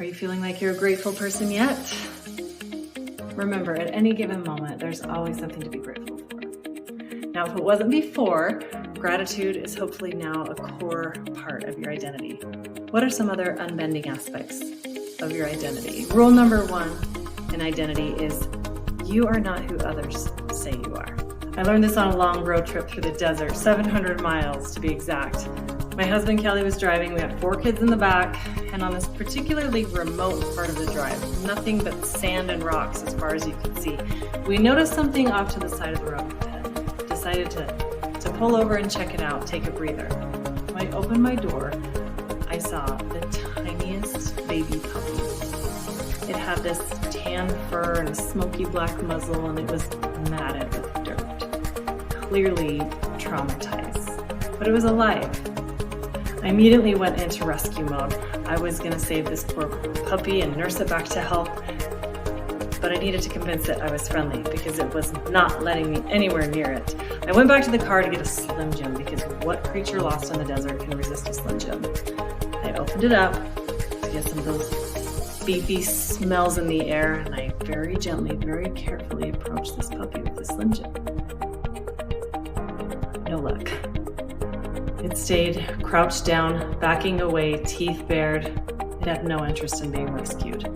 Are you feeling like you're a grateful person yet? Remember, at any given moment, there's always something to be grateful for. Now, if it wasn't before, gratitude is hopefully now a core part of your identity. What are some other unbending aspects of your identity? Rule number one in identity is you are not who others say you are. I learned this on a long road trip through the desert, 700 miles to be exact. My husband Kelly was driving, we had 4 kids in the back, and on this particularly remote part of the drive, nothing but sand and rocks as far as you could see, we noticed something off to the side of the road and decided to pull over and check it out, take a breather. When I opened my door, I saw the tiniest baby puppy. It had this tan fur and a smoky black muzzle, and it was matted with dirt, clearly traumatized, but it was alive. I immediately went into rescue mode. I was going to save this poor puppy and nurse it back to health, but I needed to convince it I was friendly because it was not letting me anywhere near it. I went back to the car to get a Slim Jim because what creature lost in the desert can resist a Slim Jim? I opened it up to get some of those beefy smells in the air, and I very gently, very carefully approached this puppy with the Slim Jim. No luck. It stayed crouched down, backing away, teeth bared. It had no interest in being rescued.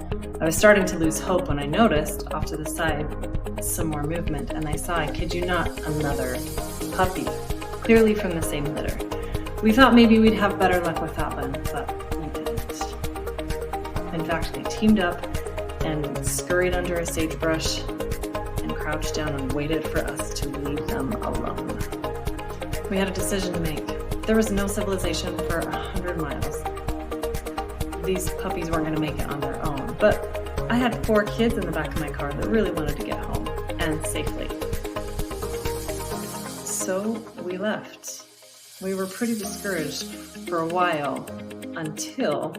I was starting to lose hope when I noticed, off to the side, some more movement, and I saw, I kid you not, another puppy, clearly from the same litter. We thought maybe we'd have better luck with that one, but we didn't. In fact, they teamed up and scurried under a sagebrush and crouched down and waited for us to leave them alone. We had a decision to make. There was no civilization for 100 miles. These puppies weren't going to make it on their own, but I had 4 kids in the back of my car that really wanted to get home, and safely. So we left. We were pretty discouraged for a while until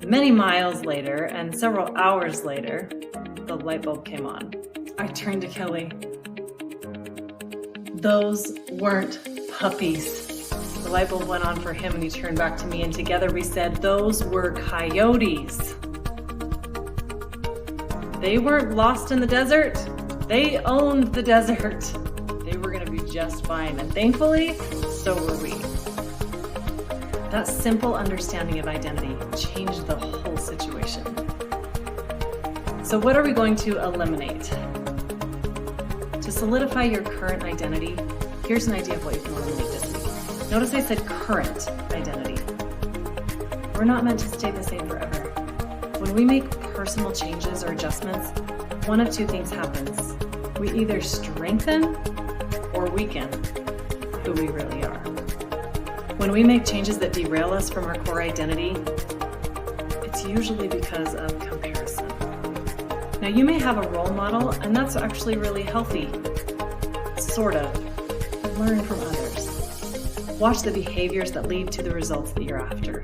many miles later and several hours later, the light bulb came on. I turned to Kelly. Those weren't puppies. The light bulb went on for him and he turned back to me, and together we said, those were coyotes. They weren't lost in the desert. They owned the desert. They were going to be just fine, and thankfully, so were we. That simple understanding of identity changed the whole situation. So what are we going to eliminate? To solidify your current identity, here's an idea of what you can eliminate this week. Notice I said current identity. We're not meant to stay the same forever. When we make personal changes or adjustments, one of 2 things happens. We either strengthen or weaken who we really are. When we make changes that derail us from our core identity, it's usually because of comparison. Now, you may have a role model, and that's actually really healthy, sort of. Learn from others. Watch the behaviors that lead to the results that you're after.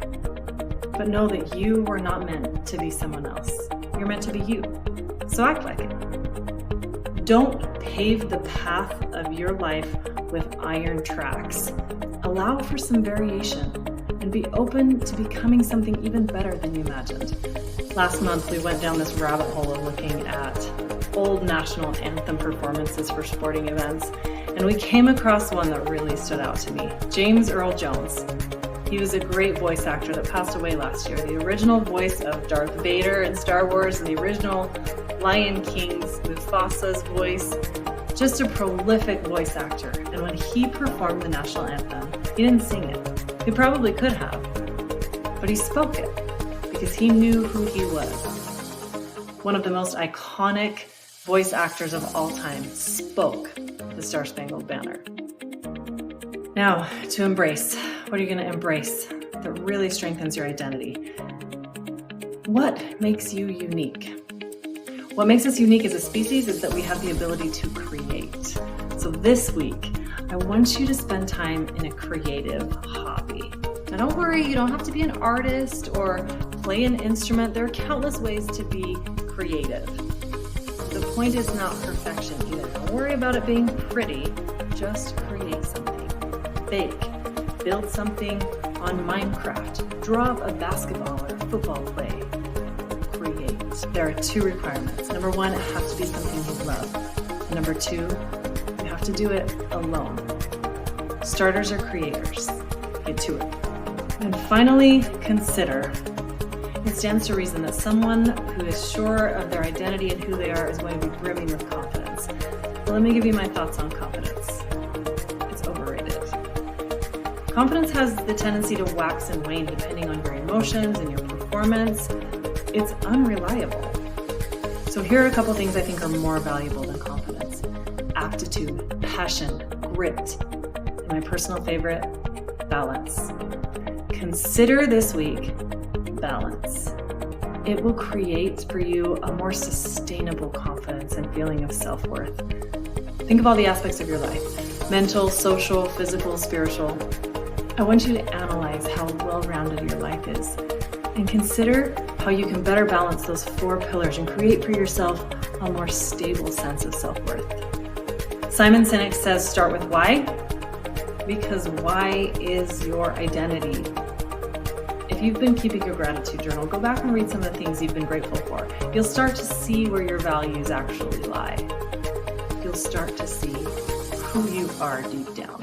But know that you were not meant to be someone else. You're meant to be you. So act like it. Don't pave the path of your life with iron tracks. Allow for some variation and be open to becoming something even better than you imagined. Last month, we went down this rabbit hole of looking at old national anthem performances for sporting events, and we came across one that really stood out to me. James Earl Jones. He was a great voice actor that passed away last year. The original voice of Darth Vader in Star Wars and the original Lion King's Mufasa's voice. Just a prolific voice actor. And when he performed the national anthem, he didn't sing it. He probably could have, but he spoke it because he knew who he was. One of the most iconic voice actors of all time spoke the Star-Spangled Banner. Now, to embrace. What are you going to embrace that really strengthens your identity? What makes you unique? What makes us unique as a species is that we have the ability to create. So this week, I want you to spend time in a creative hobby. Now don't worry, you don't have to be an artist or play an instrument. There are countless ways to be creative. The point is not perfection either. Don't worry about it being pretty. Just create something. Bake. Build something on Minecraft. Draw up a basketball or football play. there are 2 requirements. Number 1, it has to be something you love. And number 2, you have to do it alone. Starters are creators. Get to it. And finally, consider. It stands to reason that someone who is sure of their identity and who they are is going to be brimming with confidence. So let me give you my thoughts on confidence. It's overrated. Confidence has the tendency to wax and wane depending on your emotions and your performance. It's unreliable. So here are a couple things I think are more valuable than confidence. Aptitude, passion, grit, and my personal favorite, balance. Consider this week balance. It will create for you a more sustainable confidence and feeling of self-worth. Think of all the aspects of your life: mental, social, physical, spiritual. I want you to analyze how well-rounded your life is and consider how you can better balance those 4 pillars and create for yourself a more stable sense of self-worth. Simon Sinek says, start with why, because why is your identity. If you've been keeping your gratitude journal, go back and read some of the things you've been grateful for. You'll start to see where your values actually lie. You'll start to see who you are deep down.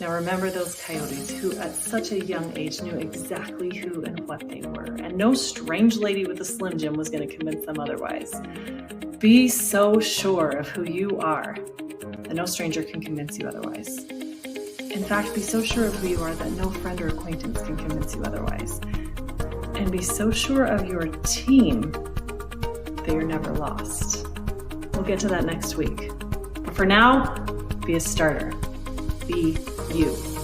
Now remember those coyotes who at such a young age knew exactly who and what they were, and no strange lady with a Slim Jim was going to convince them otherwise. Be so sure of who you are that no stranger can convince you otherwise. In fact, be so sure of who you are that no friend or acquaintance can convince you otherwise. And be so sure of your team that you're never lost. We'll get to that next week. But for now, be a starter. Be you.